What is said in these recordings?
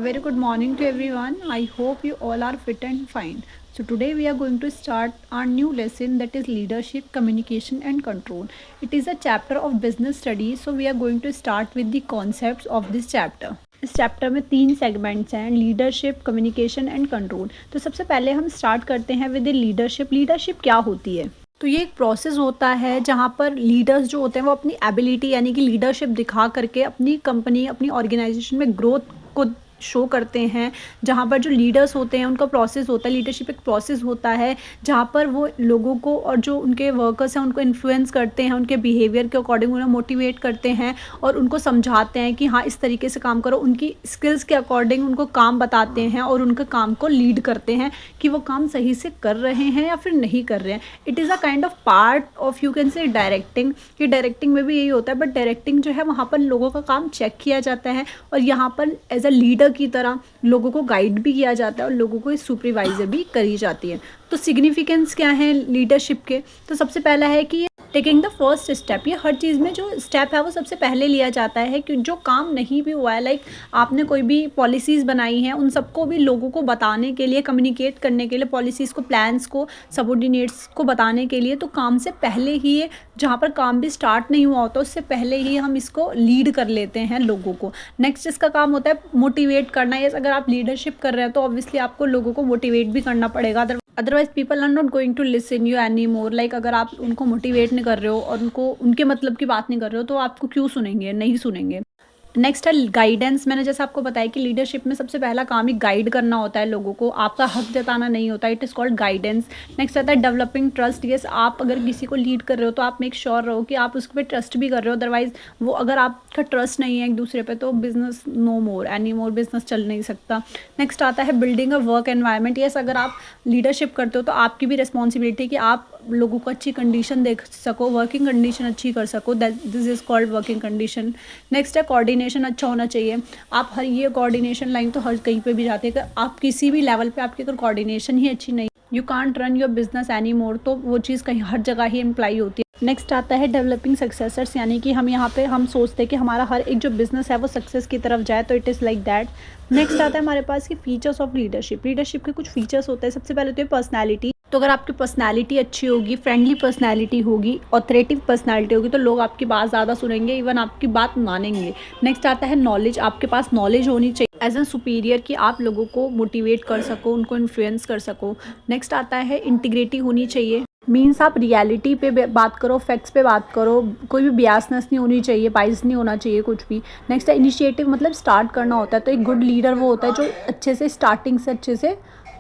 A very good morning to everyone. I hope you all are fit and fine. So today we are going to start our new lesson, that is leadership, communication and control. It is a chapter of business studies, so we are going to start with the concepts of this chapter. इस chapter में 3 segments हैं, leadership, communication and control. तो सबसे पहले हम start करते हैं with leadership. Leadership क्या होती है? तो ये एक प्रोसेस होता है जहाँ पर लीडर्स जो होते हैं वो अपनी एबिलिटी यानी कि लीडरशिप दिखा करके अपनी कंपनी, अपनी ऑर्गेनाइजेशन में ग्रोथ को शो करते हैं। जहाँ पर जो लीडर्स होते हैं उनका प्रोसेस होता है, लीडरशिप एक प्रोसेस होता है जहाँ पर वो लोगों को और जो उनके वर्कर्स हैं उनको इन्फ्लुएंस करते हैं, उनके बिहेवियर के अकॉर्डिंग उन्हें मोटिवेट करते हैं और उनको समझाते हैं कि हाँ इस तरीके से काम करो। उनकी स्किल्स के अकॉर्डिंग उनको काम बताते हैं और उनके काम को लीड करते हैं कि वो काम सही से कर रहे हैं या फिर नहीं कर रहे हैं। It is a kind of part of, you can say, directing. कि डायरेक्टिंग में भी यही होता है, बट डायरेक्टिंग जो है वहाँ पर लोगों का काम चेक किया जाता है और यहाँ पर एज अ लीडर की तरह लोगों को गाइड भी किया जाता है और लोगों को सुपरवाइजर भी करी जाती है। तो सिग्निफिकेंस क्या है लीडरशिप के? तो सबसे पहला है कि टेकिंग द फर्स्ट स्टेप। ये हर चीज़ में जो स्टेप है वो सबसे पहले लिया जाता है कि जो काम नहीं भी हुआ है, लाइक आपने कोई भी पॉलिसीज़ बनाई हैं उन सबको भी लोगों को बताने के लिए, कम्युनिकेट करने के लिए, पॉलिसीज़ को, प्लान्स को, सबऑर्डिनेट्स को बताने के लिए, तो काम से पहले ही ये, जहाँ पर काम भी स्टार्ट नहीं हुआ होता उससे पहले ही हम इसको लीड कर लेते हैं लोगों को। नेक्स्ट इसका काम होता है मोटिवेट करना। ये अगर आप लीडरशिप कर रहे हैं तो ऑब्वियसली आपको लोगों को मोटिवेट भी करना पड़ेगा, otherwise people are not going to listen you any more. Like अगर आप उनको मोटिवेट नहीं कर रहे हो और उनको उनके मतलब की बात नहीं कर रहे हो तो आपको क्यों सुनेंगे? नहीं सुनेंगे। नेक्स्ट है गाइडेंस। मैंने जैसे आपको बताया कि लीडरशिप में सबसे पहला काम ही गाइड करना होता है लोगों को, आपका हक जताना नहीं होता। It is called guidance. Next आता है डेवलपिंग ट्रस्ट। यस, आप अगर किसी को लीड कर रहे हो तो आप मेक श्योर रहो कि आप उस पर ट्रस्ट भी कर रहे हो, अदरवाइज वो अगर आपका ट्रस्ट नहीं है एक दूसरे पे तो बिजनेस नो मोर, एनी मोर बिजनेस चल नहीं सकता। नेक्स्ट आता है building a work environment. Yes, अगर आप लीडरशिप करते हो तो आपकी भी रिस्पॉन्सिबिलिटी कि आप लोगों को अच्छी कंडीशन दे सको, वर्किंग कंडीशन अच्छी कर सको। This is called working condition. Next है कोऑर्डिनेशन अच्छा होना चाहिए। आप हर ये कोऑर्डिनेशन लाइन तो हर कहीं पे भी जाते हैं, अगर आप किसी भी लेवल पे आपकी अगर कोऑर्डिनेशन ही अच्छी नहीं, you can't run your business any more, तो वो चीज़ कहीं हर जगह ही इम्प्लाई होती है। नेक्स्ट आता है डेवलपिंग सक्सेसर्स, यानी कि हम यहाँ पे हम सोचते हैं कि हमारा हर एक जो बिजनेस है वो सक्सेस की तरफ जाए, तो it is like that. Next आता है हमारे पास कि फीचर्स ऑफ लीडरशिप। लीडरशिप के कुछ फीचर्स होते हैं। सबसे पहले तो है पर्सनैलिटी। तो अगर आपकी पर्सनैलिटी अच्छी होगी, फ्रेंडली पर्सनैलिटी होगी, ऑथरेटिव पर्सनैलिटी होगी, तो लोग आपकी बात ज़्यादा सुनेंगे, इवन आपकी बात मानेंगे। नेक्स्ट आता है नॉलेज। आपके पास नॉलेज होनी चाहिए एज एन सुपीरियर कि आप लोगों को मोटिवेट कर सको, उनको इन्फ्लुएंस कर सको। नेक्स्ट आता है इंटीग्रिटी होनी चाहिए। मीन्स आप रियलिटी पे बात करो, फैक्ट्स पे बात करो, कोई भी बियासनेस नहीं होनी चाहिए, बाइस नहीं होना चाहिए कुछ भी। नेक्स्ट है इनिशिएटिव, मतलब स्टार्ट करना होता है। तो एक गुड लीडर वो होता है जो अच्छे से स्टार्टिंग से अच्छे से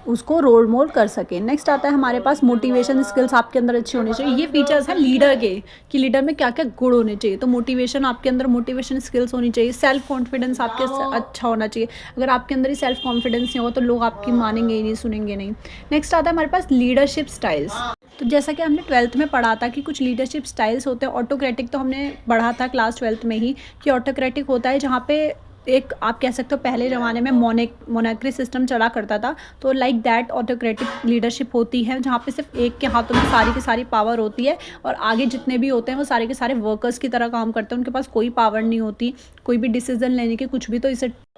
उसको रोल मोल्ड कर सके। नेक्स्ट आता है हमारे पास मोटिवेशन स्किल्स आपके अंदर अच्छी होनी चाहिए। ये फीचर्स हैं लीडर के कि लीडर में क्या क्या गुण होने चाहिए। तो मोटिवेशन, आपके अंदर मोटिवेशन स्किल्स होनी चाहिए। सेल्फ कॉन्फिडेंस आपके अच्छा होना चाहिए। अगर आपके अंदर ही सेल्फ कॉन्फिडेंस नहीं होगा तो लोग आपकी मानेंगे ही नहीं, सुनेंगे नहीं। नेक्स्ट आता है हमारे पास लीडरशिप स्टाइल्स। तो जैसा कि हमने 12th में पढ़ा था कि कुछ लीडरशिप स्टाइल्स होते हैं। ऑटोक्रेटिक तो हमने पढ़ा था क्लास 12th में ही कि ऑटोक्रेटिक होता है जहाँ पे एक, आप कह सकते हो पहले ज़माने में मोनेक्री सिस्टम चला करता था, तो लाइक दैट ऑटोक्रेटिक लीडरशिप होती है जहाँ पे सिर्फ एक के हाथों में सारी की सारी पावर होती है और आगे जितने भी होते हैं वो सारे के सारे वर्कर्स की तरह काम करते हैं, उनके पास कोई पावर नहीं होती, कोई भी डिसीजन लेने की कुछ भी। तो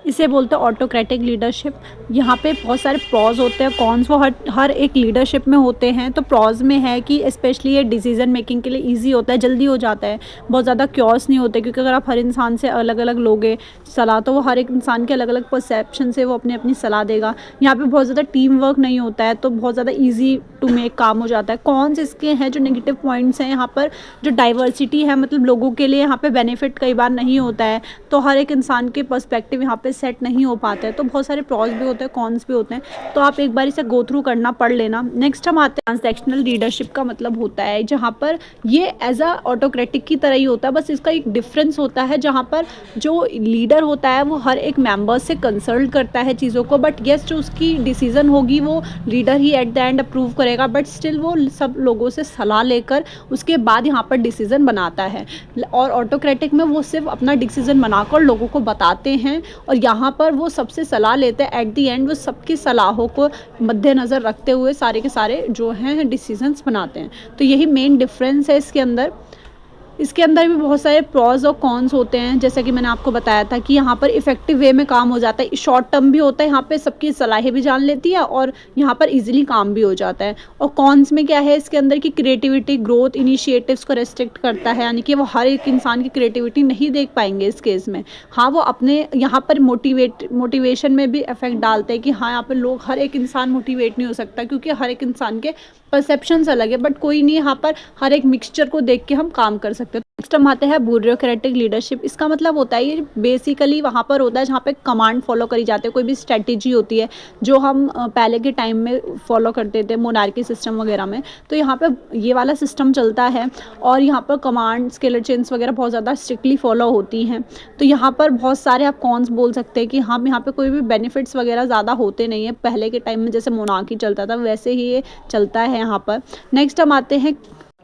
इसे बोलते हैं ऑटोक्रेटिक लीडरशिप। यहाँ पे बहुत सारे प्रॉज होते हैं, कॉन्स वो हर एक लीडरशिप में होते हैं। तो प्रॉज में है कि स्पेशली ये डिसीजन मेकिंग के लिए इजी होता है, जल्दी हो जाता है, बहुत ज़्यादा क्योस नहीं होते, क्योंकि अगर आप हर इंसान से अलग अलग लोगे सलाह तो वो हर एक इंसान के अलग अलग परसेप्शन से वो अपनी अपनी सलाह देगा। यहाँ पे बहुत ज़्यादा टीम वर्क नहीं होता है, तो बहुत ज़्यादा ईजी टू मेक काम हो जाता है। कॉन्स इसके हैं जो नेगेटिव पॉइंट्स हैं, यहाँ पर जो डाइवर्सिटी है, मतलब लोगों के लिए यहाँ पे बेनिफिट कई बार नहीं होता है, तो हर एक इंसान के पर्सपेक्टिव यहाँ पे सेट नहीं हो पाता है। तो बहुत सारे प्रॉज भी होते हैं, कॉन्स भी होते हैं, तो आप एक बार इसे गो थ्रू करना पढ़ लेना। नेक्स्ट हम आते हैं ट्रांसैक्शनल लीडरशिप का मतलब होता है जहाँ पर ये एज अ ऑटोक्रेटिक की तरह ही होता है, बस इसका एक डिफरेंस होता है जहाँ पर जो लीडर होता है वो हर एक मेंबर से कंसल्ट करता है चीज़ों को, बट येस जो उसकी डिसीजन होगी वो leader he at the end approve करेगा, बट स्टिल वो सब लोगों से सलाह लेकर उसके बाद यहाँ पर डिसीजन बनाता है। और ऑटोक्रेटिक में वो सिर्फ अपना डिसीजन बनाकर लोगों को बताते हैं और यहाँ पर वो सबसे सलाह लेते हैं। एट द एंड वो सबकी सलाहों को मद्देनज़र रखते हुए सारे के सारे जो हैं डिसीजंस बनाते हैं। तो यही मेन डिफरेंस है इसके अंदर। इसके अंदर भी बहुत सारे प्रॉस और कॉन्स होते हैं, जैसा कि मैंने आपको बताया था कि यहाँ पर इफ़ेक्टिव वे में काम हो जाता है, शॉर्ट टर्म भी होता है, यहाँ पे सबकी सलाहें भी जान लेती है और यहाँ पर इजीली काम भी हो जाता है। और कॉन्स में क्या है इसके अंदर की क्रिएटिविटी, ग्रोथ, इनिशिएटिव्स को रेस्ट्रिक्ट करता है, यानी कि वो हर एक इंसान की क्रिएटिविटी नहीं देख पाएंगे इस केस में। हाँ, वो अपने यहाँ पर मोटिवेशन में भी इफेक्ट डालते हैं कि हाँ, यहाँ पर लोग, हर एक इंसान मोटिवेट नहीं हो सकता क्योंकि हर एक इंसान के परसेप्शंस अलग है, बट कोई नहीं, यहाँ पर हर एक मिक्सचर को देख के हम काम कर सकते हैं। नेक्स्ट हम आते हैं ब्यूरोक्रेटिक लीडरशिप। इसका मतलब होता है ये बेसिकली वहाँ पर होता है जहाँ पे कमांड फॉलो करी जाती है, कोई भी स्ट्रेटेजी होती है जो हम पहले के टाइम में फॉलो करते थे मोनार्की सिस्टम वगैरह में, तो यहाँ पे ये वाला सिस्टम चलता है और यहाँ पर कमांड स्केलर चेन्स वगैरह बहुत ज़्यादा स्ट्रिक्टली फॉलो होती हैं। तो यहाँ पर बहुत सारे आप कॉन्स बोल सकते हैं कि हम यहाँ पे कोई भी बेनिफिट्स वगैरह ज़्यादा होते नहीं है, पहले के टाइम में जैसे मोनार्की चलता था वैसे ही ये चलता है यहाँ पर। नेक्स्ट हम आते हैं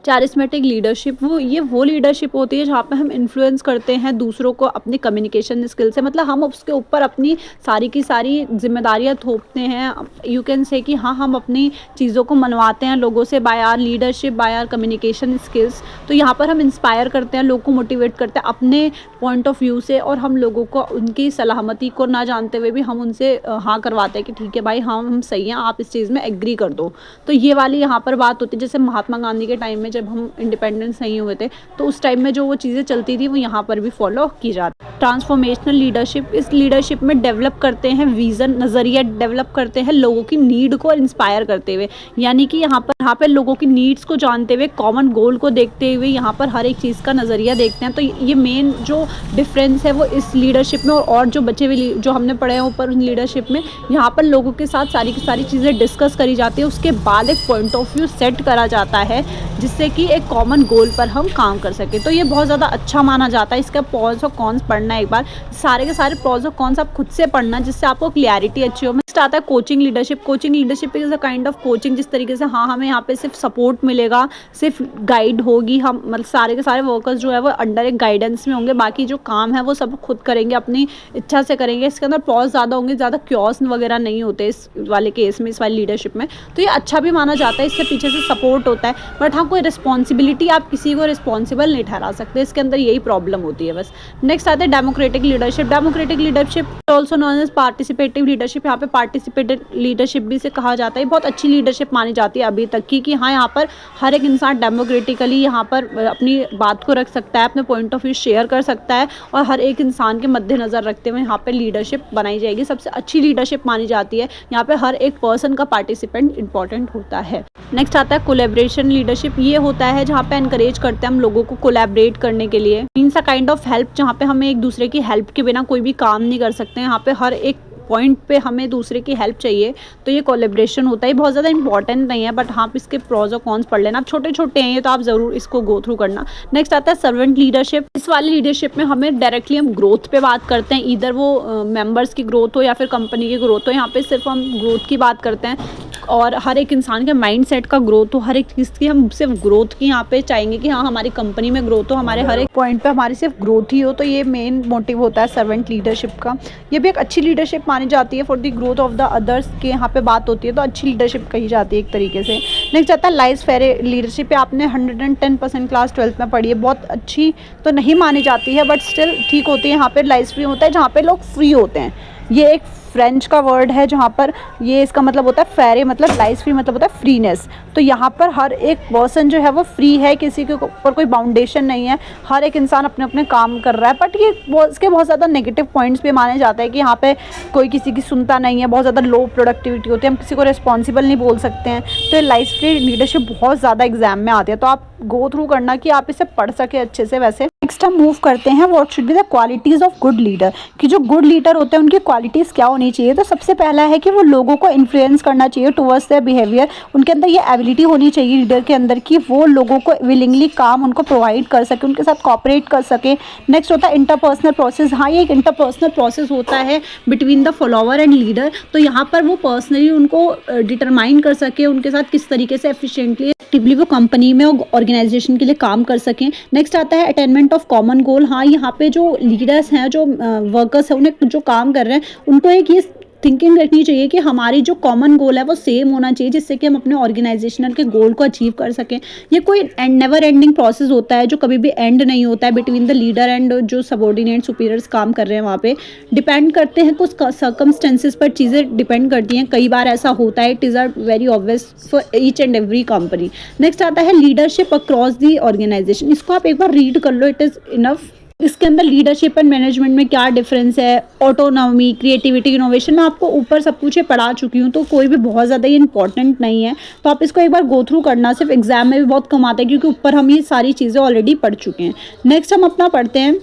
चारिस्मेटिक लीडरशिप। वो लीडरशिप होती है जहाँ पे हम इन्फ्लुएंस करते हैं दूसरों को अपनी कम्युनिकेशन स्किल से, मतलब हम उसके ऊपर अपनी सारी की सारी जिम्मेदारियाँ थोपते हैं। यू कैन से कि हाँ, हम अपनी चीज़ों को मनवाते हैं लोगों से by our leadership, by our communication skills. तो यहाँ पर हम इंस्पायर करते हैं, लोगों को मोटिवेट करते हैं अपने पॉइंट ऑफ व्यू से, और हम लोगों को उनकी सलामती को ना जानते हुए भी हम उनसे हाँ करवाते हैं कि ठीक है भाई, हाँ हम सही हैं, आप इस चीज़ में एग्री कर दो। तो ये वाली यहाँ पर बात होती है। जैसे महात्मा गांधी के टाइम में जब हम इंडिपेंडेंस नहीं हुए थे तो उस टाइम में जो वो चीज़ें चलती थी वो यहाँ पर भी फॉलो की जाती है। ट्रांसफॉर्मेशनल लीडरशिप, इस लीडरशिप में डेवलप करते हैं विज़न, नज़रिया डेवलप करते हैं लोगों की नीड को इंस्पायर करते हुए, यानी कि यहाँ पर लोगों की नीड्स को जानते हुए, कॉमन गोल को देखते हुए यहाँ पर हर एक चीज़ का नज़रिया देखते हैं। तो ये मेन जो डिफरेंस है वो इस लीडरशिप में और जो बचे हुए जो हमने पढ़े हैं ऊपर लीडरशिप में, यहाँ पर लोगों के साथ सारी की सारी चीज़ें डिस्कस करी जाती है, उसके बाद एक पॉइंट ऑफ व्यू सेट करा जाता है जिससे कि एक कॉमन गोल पर हम काम कर सकें। तो ये बहुत ज़्यादा अच्छा माना जाता है। इसका प्रॉस और कॉन्स पढ़ना, एक बार सारे के सारे प्रॉस और कॉन्स आप खुद से पढ़ना जिससे आपको क्लैरिटी अच्छी हो। नेक्स्ट आता है coaching leadership. Coaching leadership is a kind of coaching, जिस तरीके से हाँ, हमें यहाँ पे सिर्फ सपोर्ट मिलेगा, सिर्फ गाइड होगी, हम मतलब सारे के सारे वर्कर्स जो है वो अंडर एक गाइडेंस में होंगे, बाकी जो काम है वो सब खुद करेंगे, अपनी इच्छा से करेंगे। इसके अंदर प्रॉस ज़्यादा होंगे, ज़्यादा क्योस वगैरह नहीं होते इस वाले केस में, इस वाली लीडरशिप में। तो ये अच्छा भी माना जाता है, इससे पीछे से सपोर्ट होता है, बट हाँ, कोई रिस्पॉन्सिबिलिटी आप किसी को रिस्पॉन्सिबल नहीं ठहरा सकते, इसके अंदर यही प्रॉब्लम होती है बस। नेक्स्ट आते हैं democratic leadership. Democratic leadership also known as participative leadership, यहाँ पे पार्टिसिपेटिव लीडरशिप भी से कहा जाता है। बहुत अच्छी लीडरशिप मानी जाती है अभी तक की कि हाँ, यहाँ पर हर एक इंसान डेमोक्रेटिकली यहाँ पर अपनी बात को रख सकता है, अपने पॉइंट ऑफ व्यू शेयर कर सकता है, और हर एक इंसान के मद्देनजर रखते हुए यहाँ पे लीडरशिप बनाई जाएगी। सबसे अच्छी लीडरशिप मानी जाती है, यहाँ पे हर एक पर्सन का पार्टिसिपेंट इंपॉर्टेंट होता है। नेक्स्ट आता है कोलैबोरेशन लीडरशिप। ये होता है जहाँ पे एनकरेज करते हैं हम लोगों को कोलैबोरेट करने के लिए, means a kind of help, जहाँ पे हमें एक दूसरे की हेल्प के बिना कोई भी काम नहीं कर सकते हैं। यहाँ पे हर एक पॉइंट पे हमें दूसरे की हेल्प चाहिए, तो ये कोलैबोरेशन होता है। बहुत ज़्यादा इंपॉर्टेंट नहीं है, बट हाँ, इसके प्रॉस और कॉन्स पढ़ लेना। आप छोटे छोटे हैं ये, तो आप ज़रूर इसको गो थ्रू करना। नेक्स्ट आता है सर्वेंट लीडरशिप। इस वाली लीडरशिप में हमें डायरेक्टली हम ग्रोथ पे बात करते हैं, इधर वो मेंबर्स की ग्रोथ हो या फिर कंपनी की ग्रोथ हो। यहाँ पे सिर्फ हम ग्रोथ की बात करते हैं और हर एक इंसान के माइंड सेट का ग्रोथ हो, हर एक चीज़ की हम सिर्फ ग्रोथ की यहाँ पे चाहेंगे कि हाँ, हमारी कंपनी में ग्रोथ हो, हमारे हर एक पॉइंट पे हमारी सिर्फ ग्रोथ ही हो। तो ये मेन मोटिव होता है सर्वेंट लीडरशिप का। ये भी एक अच्छी लीडरशिप मानी जाती है for the growth of the others के यहाँ पे बात होती है, तो अच्छी लीडरशिप कही जाती है एक तरीके से। नेक्स्ट आता है लाइस फेयर लीडरशिप। आपने 110% क्लास 12th में पढ़ी है, बहुत अच्छी तो नहीं मानी जाती है, बट स्टिल ठीक होती है। यहाँ पे लाइस फ्री होता है जहाँ पे लोग फ्री होते हैं। ये एक फ्रेंच का वर्ड है जहाँ पर ये इसका मतलब होता है फेरे, मतलब लाइस फ्री मतलब होता है फ्रीनेस। तो यहाँ पर हर एक पर्सन जो है वो फ्री है, किसी के ऊपर कोई बाउंडेशन नहीं है, हर एक इंसान अपने अपने काम कर रहा है। बट ये इसके बहुत ज़्यादा नेगेटिव पॉइंट्स भी माने जाते हैं कि यहाँ पे कोई किसी की सुनता नहीं है, बहुत ज़्यादा लो प्रोडक्टिविटी होती है, हम किसी को रिस्पॉन्सिबल नहीं बोल सकते हैं। तो ये लाइस फ्री लीडरशिप बहुत ज़्यादा एग्जाम में आती है, तो आप गो थ्रू करना कि आप इसे पढ़ सके अच्छे से। वैसे नेक्स्ट हम मूव करते हैं what should be the qualities of good leader, कि जो गुड लीडर होते हैं उनकी क्वालिटीज़ क्या होनी चाहिए। तो सबसे पहला है कि वो लोगों को इन्फ्लुएंस करना चाहिए टुवर्ड्स देयर बिहेवियर। उनके अंदर ये एबिलिटी होनी चाहिए लीडर के अंदर कि वो लोगों को विलिंगली काम उनको प्रोवाइड कर सके, उनके साथ कॉपरेट कर सके। नेक्स्ट होता है इंटरपर्सनल प्रोसेस। हाँ, ये एक इंटरपर्सनल प्रोसेस होता है between the follower and leader. तो यहाँ पर वो पर्सनली उनको डिटरमाइन कर सके, उनके साथ किस तरीके से एफिशिएंटली एक्टिवली वो कंपनी में और ऑर्गेनाइजेशन के लिए काम कर सकें। नेक्स्ट आता है अटेनमेंट ऑफ कॉमन गोल। हाँ, यहाँ पे जो लीडर्स हैं, जो वर्कर्स हैं, उन्हें जो काम कर रहे हैं, उनको एक ये थिंकिंग रखनी चाहिए कि हमारी जो कॉमन गोल है वो सेम होना चाहिए, जिससे कि हम अपने ऑर्गेनाइजेशनल के गोल को अचीव कर सकें। ये कोई नेवर एंडिंग प्रोसेस होता है जो कभी भी एंड नहीं होता है बिटवीन द लीडर एंड जो सबॉर्डिनेट सुपीरियर्स काम कर रहे हैं। वहाँ पे डिपेंड करते हैं, कुछ सर्कमस्टेंसेस पर चीज़ें डिपेंड करती हैं। कई बार ऐसा होता है, it is a very obvious for each and every company. Next आता है लीडरशिप अक्रॉस दी ऑर्गेनाइजेशन। इसको आप एक बार रीड कर लो, इट इज़ इनफ। इसके अंदर लीडरशिप एंड मैनेजमेंट में क्या डिफरेंस है, ऑटोनॉमी, क्रिएटिविटी, इनोवेशन, मैं आपको ऊपर सब कुछ पढ़ा चुकी हूँ, तो कोई भी बहुत ज़्यादा ये इंपॉर्टेंट नहीं है। तो आप इसको एक बार गो थ्रू करना, सिर्फ एग्जाम में भी बहुत कम आता है क्योंकि ऊपर हम ये सारी चीज़ें ऑलरेडी पढ़ चुके हैं। नेक्स्ट हम अपना पढ़ते हैं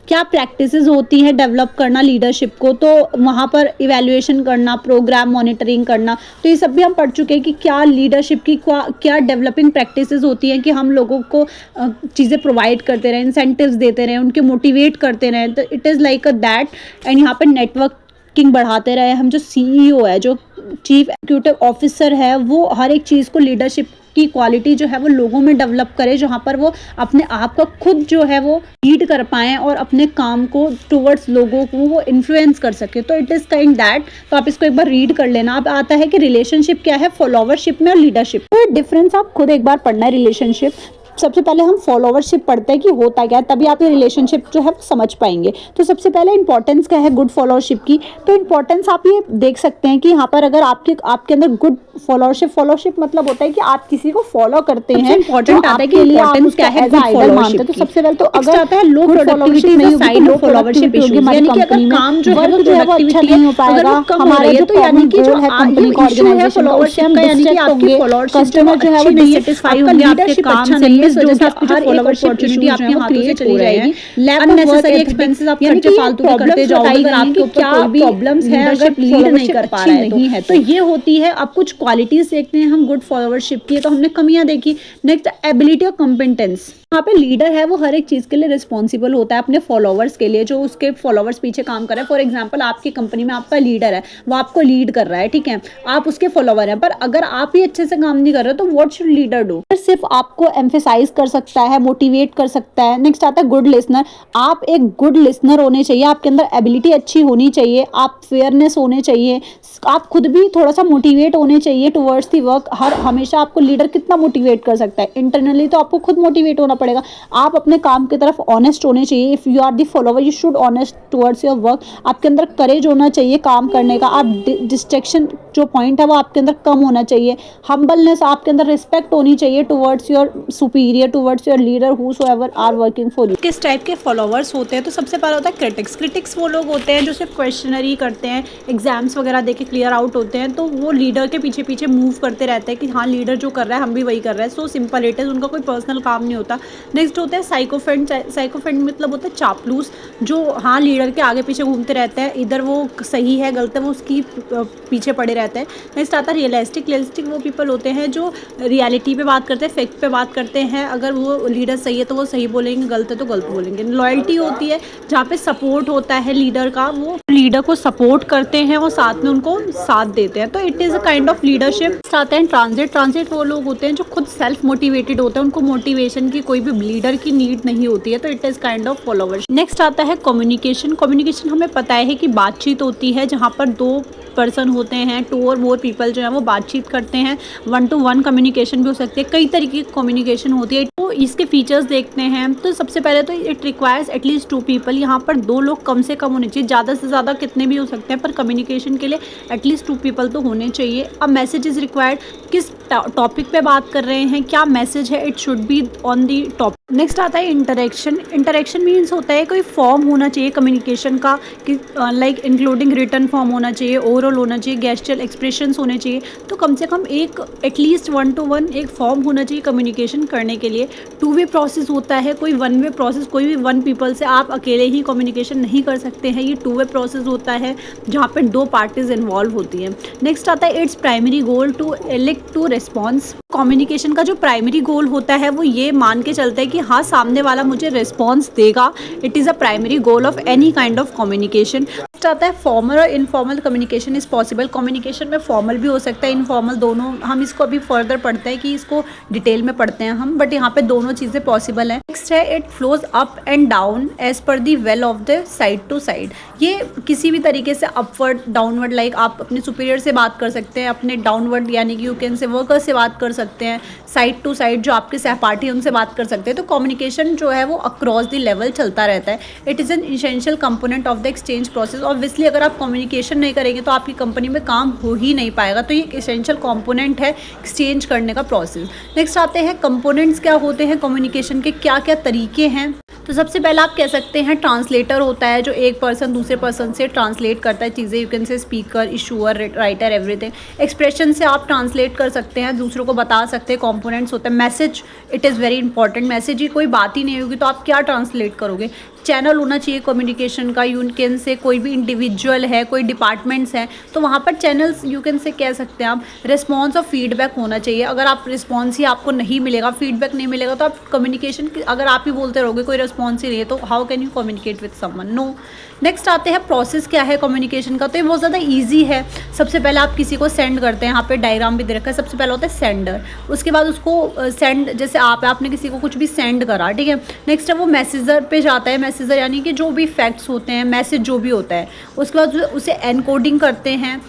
क्या प्रैक्टिसेस होती हैं डेवलप करना लीडरशिप को। तो वहाँ पर इवैल्यूएशन करना, प्रोग्राम मॉनिटरिंग करना, तो ये सब भी हम पढ़ चुके हैं कि क्या लीडरशिप की क्या डेवलपिंग प्रैक्टिसेस होती हैं कि हम लोगों को चीज़ें प्रोवाइड करते रहें, इंसेंटिव्स देते रहें, उनके मोटिवेट करते रहें। तो it is like a that. And यहाँ पर नेटवर्किंग बढ़ाते रहे हम। जो CEO है, जो चीफ एग्जीक्यूटिव ऑफिसर है, वो हर एक चीज़ को लीडरशिप की क्वालिटी जो है वो लोगों में डेवलप करे, जहाँ पर वो अपने आप का खुद जो है वो लीड कर पाएँ और अपने काम को टुवर्ड्स लोगों को वो इन्फ्लुएंस कर सके। तो इट इज़ काइंड दैट। तो आप इसको एक बार रीड कर लेना। अब आता है कि रिलेशनशिप क्या है फॉलोवरशिप में और लीडरशिप। तो डिफरेंस आप खुद एक बार पढ़ना है रिलेशनशिप। सबसे पहले हम फॉलोवरशिप पढ़ते हैं कि होता क्या है, तभी आप ये रिलेशनशिप जो है वो समझ पाएंगे। तो सबसे पहले इंपॉर्टेंस क्या है गुड फॉलोवरशिप की। तो इंपॉर्टेंस आप ये देख सकते हैं कि यहाँ पर अगर आपके अंदर गुड फॉलोवरशिप मतलब होता है कि आप किसी को फॉलो करते हैं। इंपॉर्टेंट आता है कि इंपॉर्टेंस क्या है गुड फॉलोवरशिप। तो सबसे पहले तो अगर आता है लो प्रोडक्टिविटी नहीं होगी, लो फॉलोवरशिप होगी हमारी कंपनी में, काम जो है वो अच्छा नहीं हो पाएगा हमारा, जो यानी कि जो है कंपनी का ऑर्गेनाइजेशन का, उससे हम यानी कि आपकी कस्टमर जो है वो डिसैटिस्फाई होंगे आपके काम से। जैसे आपकी जो फॉलोवरशिप अपॉर्चुनिटी आपके हाथों से चली जाएगी, अननेसेसरी एक्सपेंसेस आप खर्चे फालतू के करते जाओगे अगर आपके ऊपर कोई भी प्रॉब्लम्स है, अगर लीड नहीं कर पा रहा है तो ये होती है। अब कुछ क्वालिटीज देखते हैं हम गुड फॉलोवरशिप की। तो हमने कमियां देखी। नेक्स्ट एबिलिटी और कॉम्पिटेंस। यहाँ पे लीडर है वो हर एक चीज़ के लिए रिस्पॉन्सिबल होता है अपने फॉलोवर्स के लिए, जो उसके फॉलोवर्स पीछे काम कर रहे हैं। फॉर एग्जांपल आपकी कंपनी में आपका लीडर है, वो आपको लीड कर रहा है, ठीक है, आप उसके फॉलोवर हैं, पर अगर आप ही अच्छे से काम नहीं कर रहे तो व्हाट शुड लीडर डू। सिर्फ आपको एम्फेसाइज कर सकता है, मोटिवेट कर सकता है। नेक्स्ट आता है गुड लिसनर। आप एक गुड लिसनर होने चाहिए, आपके अंदर एबिलिटी अच्छी होनी चाहिए, आप फेयरनेस होने चाहिए, आप खुद भी थोड़ा सा मोटिवेट होने चाहिए टुवर्ड्स दी वर्क। हमेशा आपको लीडर कितना मोटिवेट कर सकता है, इंटरनली तो आपको खुद मोटिवेट होना पड़ेगा। आप अपने काम की तरफ ऑनेस्ट होने चाहिए। If you are the follower you should honest towards your work. आपके अंदर करेज होना चाहिए काम करने का। आप डिस्ट्रैक्शन जो पॉइंट है वो आपके अंदर कम होना चाहिए। हम्बलनेस, आपके अंदर रिस्पेक्ट होनी चाहिए towards your superior, towards your leader whosoever are working for you. किस टाइप के फॉलोवर्स होते हैं? तो सबसे पहला होता है क्रिटिक्स। क्रिटिक्स वो लोग होते हैं जो सिर्फ क्वेश्चनरी करते हैं, एग्जाम्स वगैरह देके क्लियर आउट होते हैं, तो वो लीडर के पीछे पीछे मूव करते रहते हैं कि हाँ लीडर जो कर रहा है हम भी वही कर रहे हैं। सो सिंपल इट इज, उनका कोई पर्सनल काम नहीं होता। नेक्स्ट होता है साइकोफेंट। साइकोफेंट मतलब होता है चापलूस, जो हाँ लीडर के आगे पीछे घूमते रहते हैं, इधर वो सही है गलत है वो उसकी पीछे पड़े रहते हैं। नेक्स्ट आता है रियलिस्टिक। रियलिस्टिक वो पीपल होते हैं जो रियलिटी पे बात करते हैं, फैक्ट पे बात करते हैं। अगर वो लीडर सही है तो वो सही बोलेंगे, गलत है तो गलत बोलेंगे। लॉयल्टी होती है जहाँ पे सपोर्ट होता है लीडर का, वो लीडर को सपोर्ट करते हैं और साथ में उनको साथ देते हैं। तो it is a kind of leadership. आते हैं ट्रांजिट। ट्रांजिट वो लोग होते हैं जो खुद सेल्फ मोटिवेटेड होते हैं, उनको मोटिवेशन की कोई भी लीडर की नीड नहीं होती है। तो it is kind of followers. Next आता है कम्युनिकेशन। कम्युनिकेशन हमें पता है कि बातचीत होती है जहाँ पर दो पर्सन होते हैं, 2 और मोर पीपल जो है वो बातचीत करते हैं। 1-to-1 कम्युनिकेशन भी हो सकती है, कई तरीके की कम्युनिकेशन होती है। तो इसके फीचर्स देखते हैं। तो सबसे पहले तो इट रिक्वायर्स एटलीस्ट 2 पीपल। यहाँ पर 2 लोग कम से कम होने चाहिए, ज़्यादा से ज़्यादा कितने भी हो सकते हैं, पर कम्युनिकेशन के लिए एटलीस्ट 2 पीपल तो होने चाहिए। अब मैसेज इज़ रिक्वायर्ड, किस टॉपिक पे बात कर रहे हैं, क्या मैसेज है, it should be on the topic. Next आता है इंटरेक्शन। इंटरेक्शन मीन्स होता है कोई फॉर्म होना चाहिए कम्युनिकेशन का, कि लाइक इंक्लूडिंग रिटर्न फॉर्म होना चाहिए, ओवरऑल होना चाहिए, गेस्चर एक्सप्रेशंस होने चाहिए। तो कम से कम एक एटलीस्ट 1-to-1 एक फॉर्म होना चाहिए कम्युनिकेशन करने के लिए। 2 वे प्रोसेस होता है, कोई 1 वे प्रोसेस, कोई भी 1 पीपल से आप अकेले ही कम्युनिकेशन नहीं कर सकते हैं। ये 2 वे प्रोसेस होता है जहाँ पे 2 पार्टीज इन्वॉल्व होती हैं। नेक्स्ट आता है it's primary goal to elicit to response. Communication का जो प्राइमरी गोल होता है वो ये मान के चलता है कि हाँ सामने वाला मुझे रिस्पॉन्स देगा। It is a primary goal of any kind of communication. Next आता है फॉर्मल और informal communication is possible. Communication में फॉर्मल भी हो सकता है, इनफॉर्मल, दोनों। हम इसको अभी फर्दर पढ़ते हैं कि इसको डिटेल में पढ़ते हैं हम, बट यहाँ पे दोनों चीज़ें पॉसिबल हैं। नेक्स्ट है it flows up and down as per the well of the side to side. ये किसी भी तरीके से अपवर्ड डाउनवर्ड, लाइक आप अपने सुपीरियर से बात कर सकते हैं, अपने डाउनवर्ड यानी कि यू कैन से वर्कर से बात कर सकते हैं, साइड टू साइड जो आपके सहपाठी हैं उनसे बात कर सकते हैं। तो कम्युनिकेशन जो है वो अक्रॉस द लेवल चलता रहता है। It is an essential component of the exchange process. Obviously अगर आप कम्युनिकेशन नहीं करेंगे तो आपकी कंपनी में काम हो ही नहीं पाएगा। तो ये एक इसेंशियल कंपोनेंट है एक्सचेंज करने का प्रोसेस। नेक्स्ट आते हैं कंपोनेंट्स क्या होते हैं कम्युनिकेशन के, क्या क्या तरीके हैं। तो सबसे पहला आप कह सकते हैं ट्रांसलेटर होता है, जो एक पर्सन दूसरे पर्सन से ट्रांसलेट करता है चीज़ें। You can say speaker, issuer, writer, everything. Expression से आप ट्रांसलेट कर सकते हैं, दूसरों को बता सकते हैं। कंपोनेंट्स होते हैं message, it is very important. Message ही कोई बात ही नहीं होगी तो आप क्या ट्रांसलेट करोगे। चैनल होना चाहिए कम्युनिकेशन का, यू कैन से कोई भी इंडिविजुअल है, कोई डिपार्टमेंट्स हैं तो वहाँ पर चैनल्स यू कैन से कह सकते हैं आप। रिस्पॉन्स और फीडबैक होना चाहिए। अगर आप रिस्पॉन्स ही आपको नहीं मिलेगा, फीडबैक नहीं मिलेगा तो आप कम्युनिकेशन, अगर आप ही बोलते रहोगे कोई रिस्पॉन्स ही नहीं है तो how can you communicate with someone, no. Next आते हैं प्रोसेस क्या है कम्युनिकेशन का। तो ये बहुत ज़्यादा ईजी है। सबसे पहले आप किसी को सेंड करते हैं, यहाँ पे डायग्राम भी दे रखा है। सबसे पहले होता है सेंडर, उसके बाद उसको सेंड, जैसे आपने किसी को कुछ भी सेंड करा, ठीक है। नेक्स्ट है वो मैसेजर पे जाता है। मैसेजर यानी कि जो भी फैक्ट्स होते हैं, मैसेज जो भी होता है, उसके बाद उसे एनकोडिंग करते हैं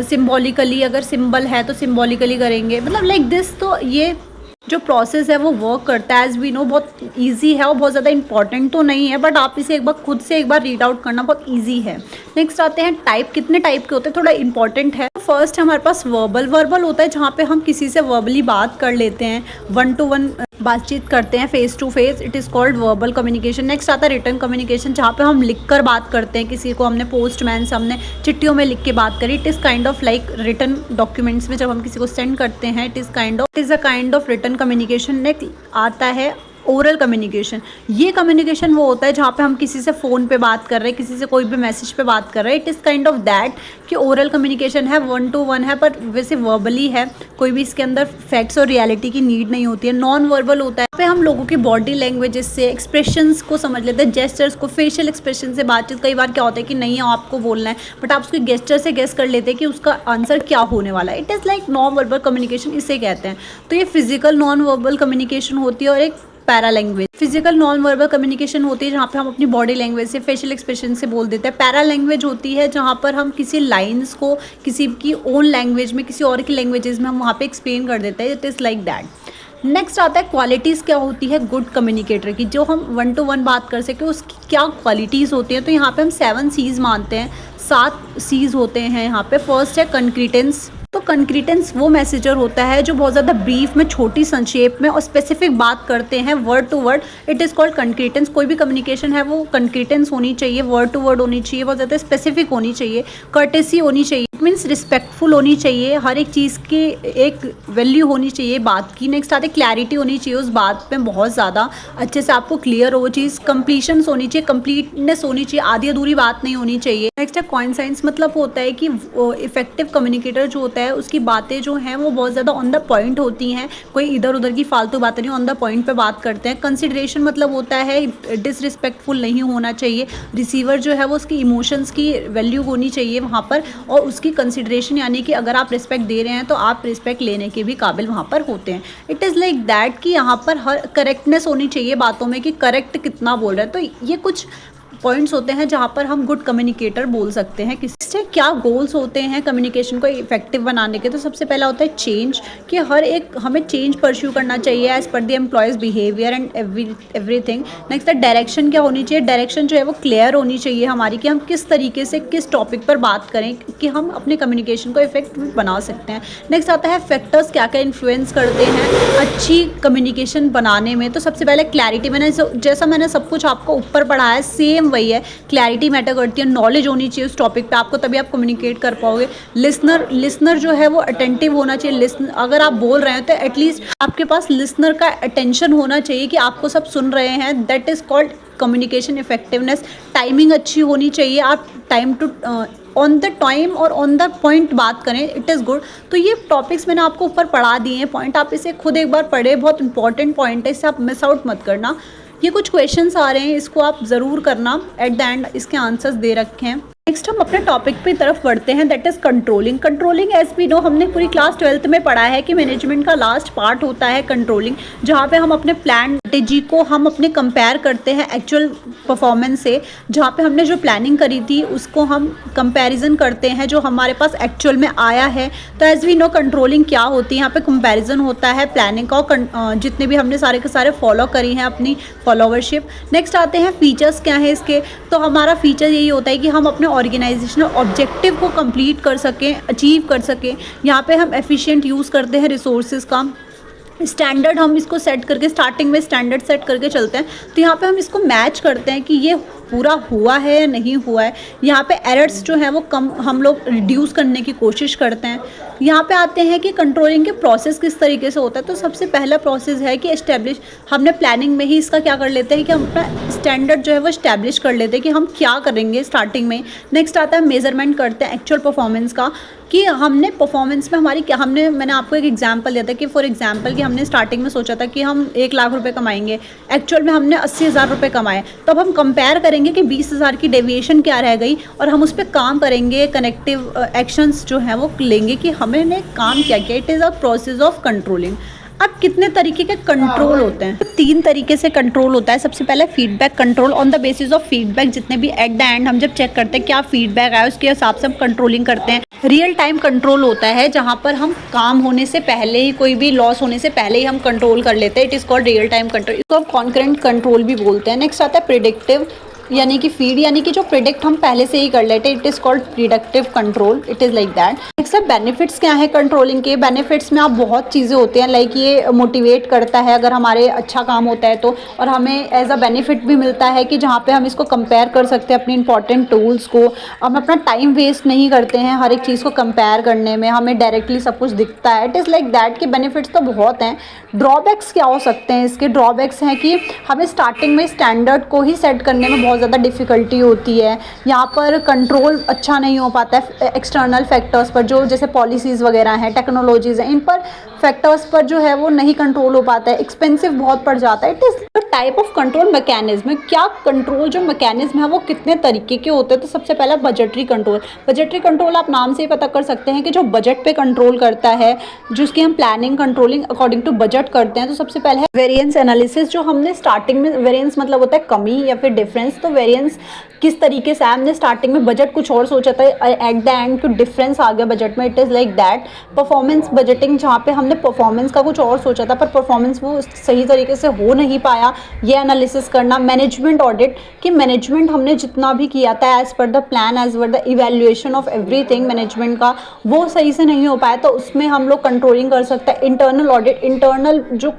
सिम्बॉलिकली। अगर सिंबल है तो सिम्बॉलिकली करेंगे, मतलब लाइक दिस। तो ये जो प्रोसेस है वो वर्क करता है। एज वी नो बहुत इजी है और बहुत ज़्यादा इंपॉर्टेंट तो नहीं है, बट आप इसे एक बार खुद से एक बार रीड आउट करना बहुत इजी है। नेक्स्ट आते हैं टाइप, कितने टाइप के होते हैं, थोड़ा इंपॉर्टेंट है। फर्स्ट हमारे पास वर्बल होता है, जहाँ पे हम किसी से वर्बली बात कर लेते हैं, 1 to 1 बातचीत करते हैं, face to face. It is called verbal communication. Next आता है रिटन कम्युनिकेशन, जहाँ पे हम लिख कर बात करते हैं किसी को। हमने पोस्टमैन से हमने चिट्ठियों में लिख के बात करी। It is kind of like written documents में जब हम किसी को सेंड करते हैं, it is a kind of written communication. Next आता है ओरल कम्युनिकेशन। ये कम्युनिकेशन वो होता है जहाँ पे हम किसी से फ़ोन पे बात कर रहे हैं, किसी से कोई भी मैसेज पे बात कर रहे हैं। It is kind of that कि ओरल कम्युनिकेशन है, 1 to 1 है, पर वैसे वर्बली है। कोई भी इसके अंदर फैक्ट्स और रियलिटी की नीड नहीं होती है। नॉन वर्बल होता है, पे हम लोगों की बॉडी लैंग्वेजेस से, एक्सप्रेशंस को समझ लेते हैं, जेस्चर्स को, फेशियल एक्सप्रेशन से बातचीत। कई बार क्या होता है कि नहीं आपको बोलना है, बट आप उसके गेस्चर से गेस कर लेते हैं कि उसका आंसर क्या होने वाला है। It is like non verbal communication, इसे कहते हैं। तो ये फिजिकल नॉन वर्बल कम्युनिकेशन होती है और एक para language. Physical non verbal communication होती है जहाँ पे हम अपनी बॉडी लैंग्वेज से, फेशियल एक्सप्रेशन से बोल देते हैं। पैरा लैंग्वेज होती है जहाँ पर हम किसी लाइंस को किसी की ओन लैंग्वेज में, किसी और की लैंग्वेजेस में हम वहाँ पे एक्सप्लेन कर देते हैं। It is like that. Next आता है क्वालिटीज़ क्या होती है गुड कम्युनिकेटर की, जो हम 1 to 1 बात कर सके उसकी क्या क्वालिटीज़ होती हैं। तो यहाँ पे हम 7 C's मानते हैं, 7 C's होते हैं यहाँ पे। फर्स्ट है कंक्रीटेंस। तो कंक्रीटेंस वो मैसेजर होता है जो बहुत ज़्यादा ब्रीफ में, छोटी संक्षेप में और स्पेसिफिक बात करते हैं, word to word. It is called concreteness. कोई भी कम्युनिकेशन है वो कंक्रीटेंस होनी चाहिए, वर्ड टू वर्ड होनी चाहिए, बहुत ज़्यादा स्पेसिफिक होनी चाहिए, कर्टेसी होनी चाहिए, इट मीन्स रिस्पेक्टफुल होनी चाहिए, हर एक चीज़ की एक वैल्यू होनी चाहिए बात की। नेक्स्ट आते क्लैरिटी होनी चाहिए उस बात में, बहुत ज़्यादा अच्छे से आपको क्लियर हो वो चीज़। कंप्लीशंस होनी चाहिए, कंप्लीटनेस होनी चाहिए, आधी अधूरी बात नहीं होनी चाहिए। नेक्स्ट है कॉइंसाइंस, मतलब होता है कि इफेक्टिव कम्युनिकेटर जो होता है उसकी बातें जो हैं वो बहुत ज़्यादा ऑन द पॉइंट होती हैं, कोई इधर उधर की फालतू बातें नहीं, ऑन द पॉइंट पे बात करते हैं। कंसिडरेशन मतलब होता है डिसरिस्पेक्टफुल नहीं होना चाहिए। रिसीवर जो है वो उसकी इमोशंस की वैल्यू होनी चाहिए वहाँ पर, और उसकी कंसिडरेशन यानी कि अगर आप रिस्पेक्ट दे रहे हैं तो आप रिस्पेक्ट लेने के भी काबिल वहाँ पर होते हैं। इट इज़ लाइक दैट कि यहाँ पर हर करेक्टनेस होनी चाहिए बातों में कि करेक्ट कितना बोल रहा है। तो ये कुछ पॉइंट्स होते हैं जहाँ पर हम गुड कम्युनिकेटर बोल सकते हैं। किससे क्या गोल्स होते हैं कम्युनिकेशन को इफेक्टिव बनाने के। तो सबसे पहला होता है चेंज, कि हर एक हमें चेंज परस्यू करना चाहिए as per the employees behaviour and everything. Next है डायरेक्शन क्या होनी चाहिए। डायरेक्शन जो है वो क्लियर होनी चाहिए हमारी, कि हम किस तरीके से किस टॉपिक पर बात करें कि हम अपने कम्युनिकेशन को इफेक्टिव बना सकते हैं। नेक्स्ट आता है फैक्टर्स, क्या क्या इन्फ्लुएंस करते हैं अच्छी कम्युनिकेशन बनाने में। तो सबसे पहले क्लैरिटी, जैसा मैंने सब कुछ आपको ऊपर पढ़ाया है सेम वही है। क्लैरिटी मैटर करती है, नॉलेज होनी चाहिए उस टॉपिक पे आपको, तभी आप कम्युनिकेट कर पाओगे। लिसनर जो है वो अटेंटिव होना चाहिए। अगर आप बोल रहे हैं तो एटलीस्ट आपके पास लिसनर का अटेंशन होना चाहिए कि आपको सब सुन रहे हैं। That is called communication effectiveness. Timing अच्छी होनी चाहिए, आप time to on the time और ऑन द पॉइंट बात करें, इट इज़ गुड। तो ये टॉपिक्स मैंने आपको ऊपर पढ़ा दिए हैं पॉइंट, आप इसे खुद एक बार पढ़े, बहुत इंपॉर्टेंट पॉइंट है, इसे आप मिस आउट मत करना। ये कुछ क्वेश्चंस आ रहे हैं, इसको आप ज़रूर करना, एट द एंड इसके आंसर्स दे रखे हैं। नेक्स्ट हम अपने टॉपिक पे तरफ बढ़ते हैं, that is controlling. Controlling as we know, हमने पूरी क्लास 12th में पढ़ा है कि मैनेजमेंट का लास्ट पार्ट होता है कंट्रोलिंग, जहाँ पे हम अपने प्लान स्ट्रेटेजी को हम अपने कंपेयर करते हैं एक्चुअल परफॉर्मेंस से। जहाँ पे हमने जो प्लानिंग करी थी उसको हम कंपैरिजन करते हैं जो हमारे पास एक्चुअल में आया है। तो एज वी नो कंट्रोलिंग क्या होती है, यहाँ पे कंपैरिजन होता है प्लानिंग का और जितने भी हमने सारे के सारे फॉलो करी हैं अपनी फॉलोवरशिप। नेक्स्ट आते हैं फीचर्स क्या है इसके। तो हमारा फीचर यही होता है कि हम अपने ऑर्गेनाइजेशनल ऑब्जेक्टिव को कंप्लीट कर सकें, अचीव कर सकें। यहाँ पे हम एफिशिएंट यूज़ करते हैं रिसोर्सेज का। स्टैंडर्ड हम इसको सेट करके स्टार्टिंग में स्टैंडर्ड सेट करके चलते हैं। तो यहाँ पे हम इसको मैच करते हैं कि ये पूरा हुआ है या नहीं हुआ है। यहाँ पे एरर्स जो है वो कम हम लोग रिड्यूस करने की कोशिश करते हैं। यहाँ पे आते हैं कि कंट्रोलिंग के प्रोसेस किस तरीके से होता है। तो सबसे पहला प्रोसेस है कि एस्टेब्लिश, हमने प्लानिंग में ही इसका क्या कर लेते हैं कि हम अपना स्टैंडर्ड जो है वो इस्टेब्लिश कर लेते हैं कि हम क्या करेंगे स्टार्टिंग में। नेक्स्ट आता है मेजरमेंट करते हैं एक्चुअल परफॉर्मेंस का, कि हमने परफॉर्मेंस में हमारी क्या, मैंने आपको एक एग्जांपल दिया था कि फॉर एग्जांपल कि हमने स्टार्टिंग में सोचा था कि हम 1 लाख रुपए कमाएंगे, एक्चुअल में हमने 80,000 रुपये कमाए। तो अब हम कंपेयर करेंगे कि 20,000 की डेविएशन क्या रह गई और हम उस पर काम करेंगे, कनेक्टिव एक्शंस जो हैं वो लेंगे कि हमने काम क्या किया। It is a process of controlling. अब कितने तरीके के कंट्रोल होते हैं? 3 तरीके से कंट्रोल होता है। सबसे पहले feedback control, on the basis of feedback जितने भी एट द एंड हम जब चेक करते हैं क्या फीडबैक आया उसके हिसाब से हम कंट्रोलिंग करते हैं। रियल टाइम कंट्रोल होता है जहाँ पर हम काम होने से पहले ही, कोई भी लॉस होने से पहले ही हम कंट्रोल कर लेते हैं। It is called real time control, इसको हम कॉन्करेंट कंट्रोल भी बोलते हैं। नेक्स्ट आता है प्रिडिक्टिव, यानी कि फीड, यानी कि जो प्रिडिक्ट हम पहले से ही कर लेते हैं। It is called predictive control, it is like that. Next benefits क्या है कंट्रोलिंग के। बेनिफिट्स में आप बहुत चीज़ें होते हैं, लाइक ये मोटिवेट करता है अगर हमारे अच्छा काम होता है तो, और हमें एज अ बेनिफिट भी मिलता है कि जहाँ पे हम इसको कंपेयर कर सकते हैं अपने इंपॉर्टेंट टूल्स को। हम अपना टाइम वेस्ट नहीं करते हैं हर एक चीज़ को कंपेयर करने में, हमें डायरेक्टली सब कुछ दिखता है। इट इज़ लाइक दैट कि बेनिफिट्स तो बहुत हैं। ड्रॉबैक्स क्या हो सकते हैं इसके? ड्रॉबैक्स हैं कि हमें स्टार्टिंग में स्टैंडर्ड को ही सेट करने में बहुत ज़्यादा डिफ़िकल्टी होती है। यहाँ पर कंट्रोल अच्छा नहीं हो पाता है एक्सटर्नल फैक्टर्स पर, जो जैसे पॉलिसीज़ वगैरह हैं, टेक्नोलॉजीज़ हैं, इन पर फैक्टर्स पर जो है वो नहीं कंट्रोल हो पाता है, एक्सपेंसिव बहुत पड़ जाता है। It is type of control mechanism. क्या कंट्रोल जो मैकेनिज्म है वो कितने तरीके के होते हैं? तो सबसे पहला बजटरी कंट्रोल। बजटरी कंट्रोल आप नाम से ही पता कर सकते हैं कि जो बजट पे कंट्रोल करता है, जिसकी हम planning controlling according to budget करते हैं। तो सबसे पहले है वेरिएंस एनालिसिस, जो हमने स्टार्टिंग में, वेरिएंस मतलब होता है कमी या फिर डिफरेंस। तो वेरिएंस किस तरीके से हमने स्टार्टिंग में बजट कुछ और सोचा था, एट द एंड कुछ डिफरेंस आ गया बजट में। It is like that. Performance budgeting, जहाँ पे हमने परफॉर्मेंस का कुछ और सोचा था पर परफॉर्मेंस वो सही तरीके से हो नहीं पाया, ये एनालिसिस करना। मैनेजमेंट ऑडिट, कि मैनेजमेंट हमने जितना भी किया था as per the plan, as per the evaluation of everything management का, वो सही से नहीं हो पाया, तो उसमें हम लोग कंट्रोलिंग कर सकते हैं। इंटरनल ऑडिट, इंटरनल जो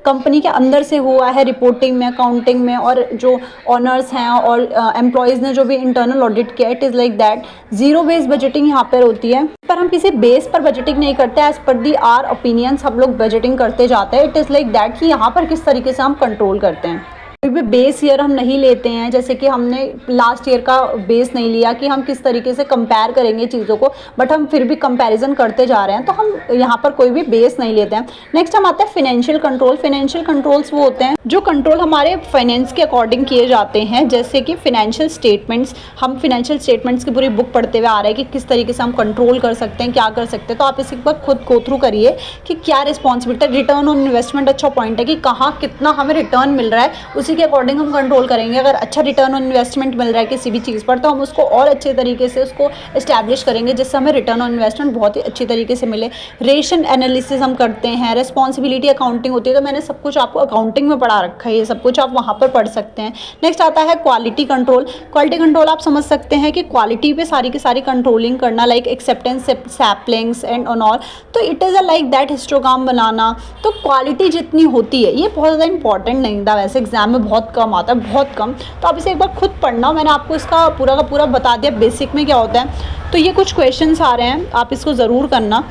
कंपनी के अंदर से हुआ है रिपोर्टिंग में, अकाउंटिंग में, और जो ऑनर्स हैं और एम्प्लॉयज़ ने जो भी इंटरनल ऑडिट किया। It is like that. Zero base budgeting यहाँ पर होती है, पर हम किसी बेस पर बजटिंग नहीं करते, as per the our opinions हम लोग बजटिंग करते जाते हैं। इट इज़ लाइक दैट कि यहाँ पर किस तरीके से हम कंट्रोल करते हैं। कोई भी बेस ईयर हम नहीं लेते हैं, जैसे कि हमने लास्ट ईयर का बेस नहीं लिया कि हम किस तरीके से कंपेयर करेंगे चीज़ों को, बट हम फिर भी कंपैरिजन करते जा रहे हैं, तो हम यहाँ पर कोई भी बेस नहीं लेते हैं। नेक्स्ट हम आते हैं फिनेंशियल कंट्रोल। फिनेंशियल कंट्रोल्स वो होते हैं जो कंट्रोल हमारे फाइनेंस के अकॉर्डिंग किए जाते हैं, जैसे कि फिनेंशियल स्टेटमेंट्स। हम फिनेंशियल स्टेटमेंट्स की पूरी बुक पढ़ते हुए आ रहे हैं कि किस तरीके से हम कंट्रोल कर सकते हैं, क्या कर सकते हैं। तो आप इसी पर खुद गो थ्रू करिए कि क्या रिस्पॉन्सिबिलिटी। रिटर्न ऑन इन्वेस्टमेंट अच्छा पॉइंट है कि कहाँ कितना हमें रिटर्न मिल रहा है, उसी के अकॉर्डिंग हम कंट्रोल करेंगे। अगर अच्छा रिटर्न ऑन इन्वेस्टमेंट मिल रहा है किसी भी चीज़ पर, तो हम उसको और अच्छे तरीके से उसको इस्टेब्लिश करेंगे जिससे हमें रिटर्न ऑन इन्वेस्टमेंट बहुत ही अच्छी तरीके से मिले। रेशन एनालिसिस हम करते हैं। रिस्पॉन्सिबिलिटी अकाउंटिंग होती है, तो मैंने सब कुछ आपको अकाउंटिंग में पढ़ा रखा है, ये सब कुछ आप वहाँ पर पढ़ सकते हैं। नेक्स्ट आता है क्वालिटी कंट्रोल। क्वालिटी कंट्रोल आप समझ सकते हैं कि क्वालिटी पे सारी की सारी कंट्रोलिंग करना, like acceptance samplings and all. तो it is a like that histogram बनाना। तो क्वालिटी जितनी होती है, ये बहुत ज़्यादा इंपॉर्टेंट नहीं था, वैसे एग्जाम में बहुत कम आता है, बहुत कम। तो आप इसे एक बार खुद पढ़ना, मैंने आपको इसका पूरा का पूरा बता दिया बेसिक में क्या होता है। तो ये कुछ क्वेश्चंस आ रहे हैं, आप इसको ज़रूर करना।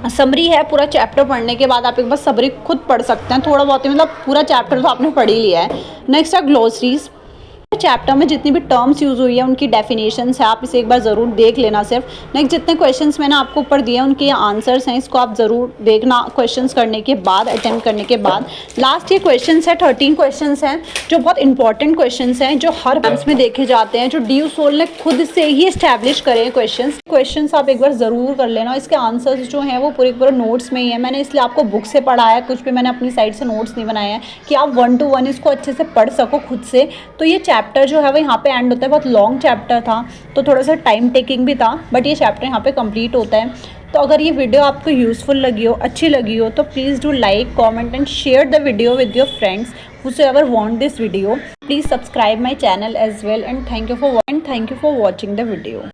समरी है, पूरा चैप्टर पढ़ने के बाद आप एक बार समरी खुद पढ़ सकते हैं, थोड़ा बहुत ही, मतलब पूरा चैप्टर तो आपने पढ़ ही लिया है। नेक्स्ट है ग्लोसरीज। चैप्टर में जितनी भी टर्म्स यूज़ हुई है उनकी डेफिनेशंस है, आप इसे एक बार ज़रूर देख लेना। सिर्फ नेक्स्ट जितने क्वेश्चंस मैंने आपको ऊपर दिए हैं उनके आंसर्स हैं, इसको आप ज़रूर देखना क्वेश्चंस करने के बाद, अटेम्प्ट करने के बाद। लास्ट ये क्वेश्चंस है, 13 क्वेश्चंस हैं जो बहुत इंपॉर्टेंट क्वेश्चंस हैं, जो हर एग्जाम्स में देखे जाते हैं, जो डी.यू. सोल ने खुद से ही इस्टेब्लिश करे हैं क्वेश्चंस आप एक बार ज़रूर कर लेना। इसके आंसर्स जो हैं वो पूरे नोट्स में ही है, मैंने इसलिए आपको बुक से पढ़ाया है, कुछ भी मैंने अपनी साइड से नोट्स नहीं बनाए हैं कि आप 1 to 1 इसको अच्छे से पढ़ सको खुद से। तो ये चैप्टर जो है वो यहाँ पे एंड होता है, बहुत लॉन्ग चैप्टर था तो थोड़ा सा टाइम टेकिंग भी था, बट ये चैप्टर यहाँ पे कंप्लीट होता है। तो अगर ये वीडियो आपको यूज़फुल लगी हो, अच्छी लगी हो, तो please do like, comment and share the video with your friends whosoever want this video. Please subscribe my channel as well, and thank you for watching the video.